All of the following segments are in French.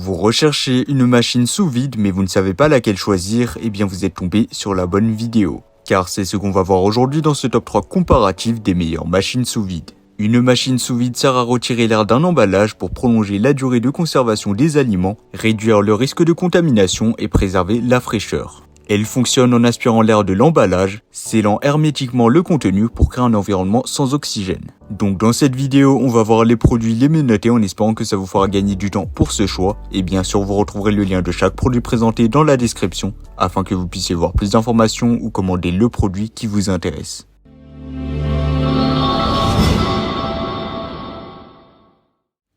Vous recherchez une machine sous vide mais vous ne savez pas laquelle choisir, eh bien vous êtes tombé sur la bonne vidéo. Car c'est ce qu'on va voir aujourd'hui dans ce top 3 comparatif des meilleures machines sous vide. Une machine sous vide sert à retirer l'air d'un emballage pour prolonger la durée de conservation des aliments, réduire le risque de contamination et préserver la fraîcheur. Elle fonctionne en aspirant l'air de l'emballage, scellant hermétiquement le contenu pour créer un environnement sans oxygène. Donc dans cette vidéo, on va voir les produits les mieux notés en espérant que ça vous fera gagner du temps pour ce choix. Et bien sûr, vous retrouverez le lien de chaque produit présenté dans la description afin que vous puissiez voir plus d'informations ou commander le produit qui vous intéresse.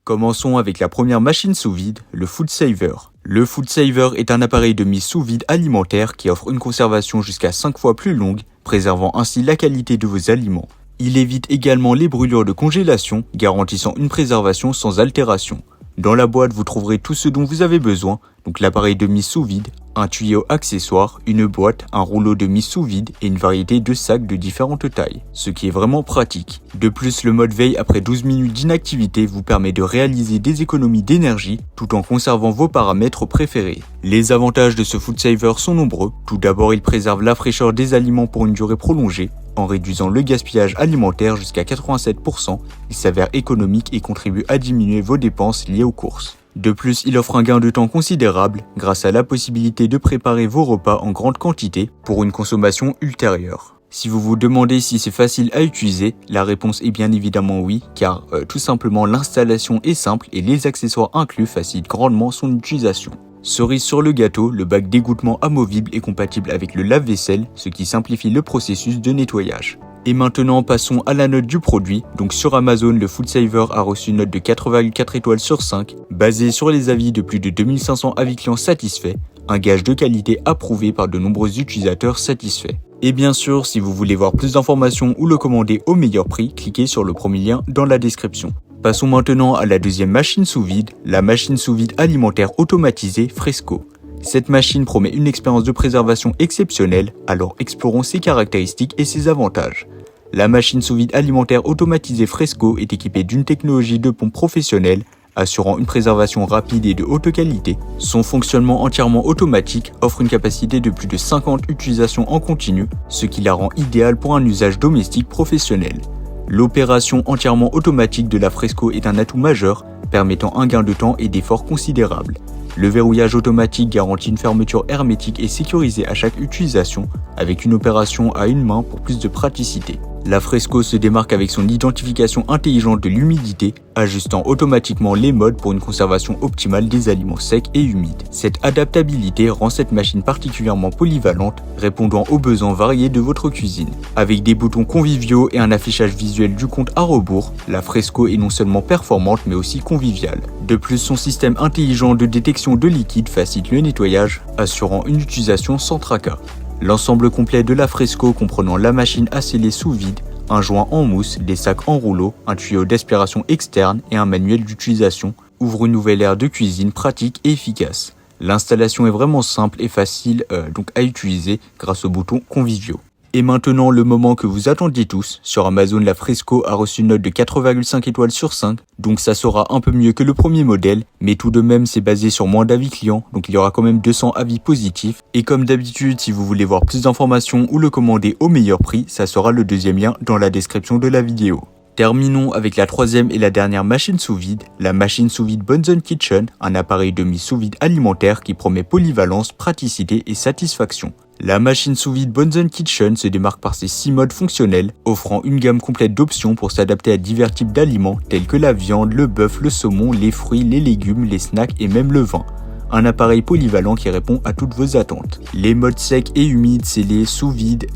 Commençons avec la première machine sous vide, le Food Saver. Le Food Saver est un appareil de mise sous vide alimentaire qui offre une conservation jusqu'à 5 fois plus longue, préservant ainsi la qualité de vos aliments. Il évite également les brûlures de congélation, garantissant une préservation sans altération. Dans la boîte, vous trouverez tout ce dont vous avez besoin, donc l'appareil de mise sous vide, un tuyau accessoire, une boîte, un rouleau de mise sous vide et une variété de sacs de différentes tailles, ce qui est vraiment pratique. De plus, le mode veille après 12 minutes d'inactivité vous permet de réaliser des économies d'énergie tout en conservant vos paramètres préférés. Les avantages de ce Food Saver sont nombreux. Tout d'abord, il préserve la fraîcheur des aliments pour une durée prolongée. En réduisant le gaspillage alimentaire jusqu'à 87%, il s'avère économique et contribue à diminuer vos dépenses liées aux courses. De plus, il offre un gain de temps considérable grâce à la possibilité de préparer vos repas en grande quantité pour une consommation ultérieure. Si vous vous demandez si c'est facile à utiliser, la réponse est bien évidemment oui, car tout simplement l'installation est simple et les accessoires inclus facilitent grandement son utilisation. Cerise sur le gâteau, le bac d'égouttement amovible est compatible avec le lave-vaisselle, ce qui simplifie le processus de nettoyage. Et maintenant, passons à la note du produit. Donc sur Amazon, le Food Saver a reçu une note de 4,4 étoiles sur 5, basée sur les avis de plus de 2500 avis clients satisfaits, un gage de qualité approuvé par de nombreux utilisateurs satisfaits. Et bien sûr, si vous voulez voir plus d'informations ou le commander au meilleur prix, cliquez sur le premier lien dans la description. Passons maintenant à la deuxième machine sous vide, la machine sous vide alimentaire automatisée Fresco. Cette machine promet une expérience de préservation exceptionnelle, alors explorons ses caractéristiques et ses avantages. La machine sous vide alimentaire automatisée Fresco est équipée d'une technologie de pompe professionnelle, assurant une préservation rapide et de haute qualité. Son fonctionnement entièrement automatique offre une capacité de plus de 50 utilisations en continu, ce qui la rend idéale pour un usage domestique professionnel. L'opération entièrement automatique de la Fresco est un atout majeur, permettant un gain de temps et d'effort considérable. Le verrouillage automatique garantit une fermeture hermétique et sécurisée à chaque utilisation, avec une opération à une main pour plus de praticité. La Fresco se démarque avec son identification intelligente de l'humidité, ajustant automatiquement les modes pour une conservation optimale des aliments secs et humides. Cette adaptabilité rend cette machine particulièrement polyvalente, répondant aux besoins variés de votre cuisine. Avec des boutons conviviaux et un affichage visuel du compte à rebours, la Fresco est non seulement performante mais aussi conviviale. De plus, son système intelligent de détection de liquide facilite le nettoyage, assurant une utilisation sans tracas. L'ensemble complet de la Fresco comprenant la machine à sceller sous vide, un joint en mousse, des sacs en rouleau, un tuyau d'aspiration externe et un manuel d'utilisation ouvre une nouvelle ère de cuisine pratique et efficace. L'installation est vraiment simple et facile donc à utiliser grâce aux boutons conviviaux. Et maintenant, le moment que vous attendiez tous, sur Amazon, la Fresco a reçu une note de 4,5 étoiles sur 5, donc ça sera un peu mieux que le premier modèle, mais tout de même c'est basé sur moins d'avis clients, donc il y aura quand même 200 avis positifs. Et comme d'habitude, si vous voulez voir plus d'informations ou le commander au meilleur prix, ça sera le deuxième lien dans la description de la vidéo. Terminons avec la troisième et la dernière machine sous vide, la machine sous vide Bunsen Kitchen, un appareil de mise sous vide alimentaire qui promet polyvalence, praticité et satisfaction. La machine sous vide Bunsen Kitchen se démarque par ses 6 modes fonctionnels, offrant une gamme complète d'options pour s'adapter à divers types d'aliments tels que la viande, le bœuf, le saumon, les fruits, les légumes, les snacks et même le vin. Un appareil polyvalent qui répond à toutes vos attentes. Les modes secs et humides, scellés, sous vide,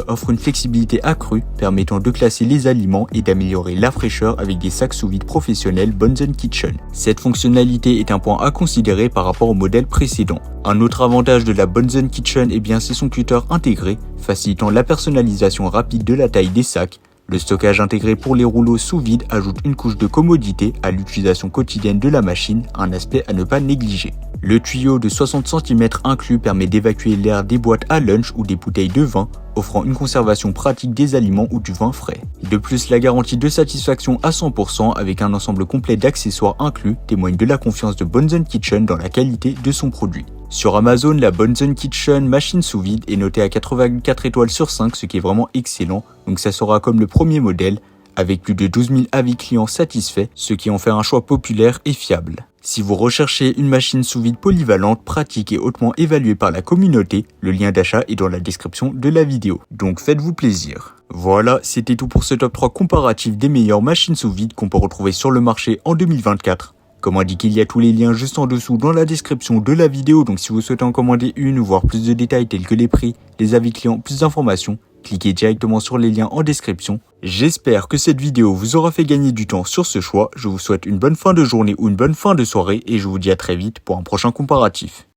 offrent une flexibilité accrue, permettant de classer les aliments et d'améliorer la fraîcheur avec des sacs sous vide professionnels Bunsen Kitchen. Cette fonctionnalité est un point à considérer par rapport au modèle précédent. Un autre avantage de la Bunsen Kitchen, c'est son cutter intégré, facilitant la personnalisation rapide de la taille des sacs, Le stockage intégré pour les rouleaux sous vide ajoute une couche de commodité à l'utilisation quotidienne de la machine, un aspect à ne pas négliger. Le tuyau de 60 cm inclus permet d'évacuer l'air des boîtes à lunch ou des bouteilles de vin, offrant une conservation pratique des aliments ou du vin frais. De plus, la garantie de satisfaction à 100% avec un ensemble complet d'accessoires inclus témoigne de la confiance de Bunsen Kitchen dans la qualité de son produit. Sur Amazon, la Bunsen Kitchen machine sous vide est notée à 4,4 étoiles sur 5, ce qui est vraiment excellent, donc ça sera comme le premier modèle, avec plus de 12 000 avis clients satisfaits, ce qui en fait un choix populaire et fiable. Si vous recherchez une machine sous vide polyvalente, pratique et hautement évaluée par la communauté, le lien d'achat est dans la description de la vidéo, donc faites-vous plaisir. Voilà, c'était tout pour ce top 3 comparatif des meilleures machines sous vide qu'on peut retrouver sur le marché en 2024. Comme indiqué, il y a tous les liens juste en dessous dans la description de la vidéo, donc si vous souhaitez en commander une ou voir plus de détails tels que les prix, les avis clients, plus d'informations, cliquez directement sur les liens en description. J'espère que cette vidéo vous aura fait gagner du temps sur ce choix. Je vous souhaite une bonne fin de journée ou une bonne fin de soirée et je vous dis à très vite pour un prochain comparatif.